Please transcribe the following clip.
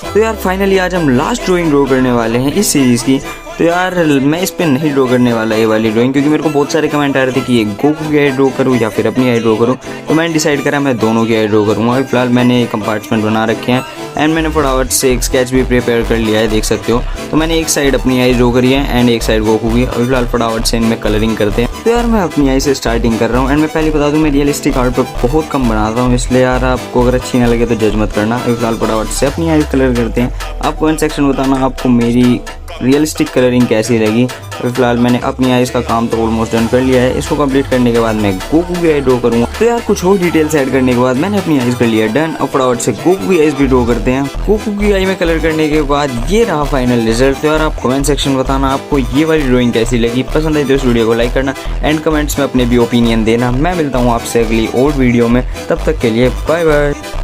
तो यार फाइनली आज हम लास्ट ड्राइंग ड्रॉ करने वाले हैं इस सीरीज़ की। तो यार मैं इस पे नहीं ड्रॉ करने वाला ये वाली ड्राइंग, क्योंकि मेरे को बहुत सारे कमेंट आ रहे थे कि ये गोकू की आई ड्रॉ करूँ या फिर अपनी आई ड्रॉ करूँ। तो मैंने डिसाइड करा मैं दोनों की आई ड्रॉ करूँगा। अभी फिलहाल मैंने कंपार्टमेंट बना रखे हैं एंड मैंने फटाफट से एक स्केच भी प्रिपेयर कर लिया है, देख सकते हो। तो मैंने एक साइड अपनी आई ड्रॉ करी है एंड एक साइड गोकू की। अभी फिलहाल फटाफट से इनमें कलरिंग करते हैं। तो यार मैं अपनी आई से स्टार्टिंग कर रहा हूँ एंड मैं पहले बता दूँ मैं रियलिस्टिक आर्ट पर बहुत कम बनाता हूँ, इसलिए यार आपको अगर अच्छी ना लगे तो जज मत करना। अभी फिलहाल फटाफट से अपनी आई कलर करते हैं। आप कमेंट सेक्शन में बताना आपको मेरी रियलिस्टिक कलरिंग कैसी लगी। अभी फिलहाल मैंने अपनी आइज़ का काम तो ऑलमोस्ट डन कर लिया है। इसको कंप्लीट करने के बाद मैं गोकू की आई ड्रॉ करूँगा। तो यार कुछ और डिटेल्स ऐड करने के बाद मैंने अपनी आइज़ कर लिया डन। अब फटाफट से गोकू की आइज़ भी ड्रॉ करते हैं। गोकू की आई में कलर करने के बाद ये रहा फाइनल रिजल्ट। तो यार आप कमेंट सेक्शन में बताना आपको ये वाली ड्राइंग कैसी लगी। पसंद आई तो इस वीडियो को लाइक करना एंड कमेंट्स में अपने भी ओपिनियन देना। मैं मिलता हूँ आपसे अगली और वीडियो में, तब तक के लिए बाय बाय।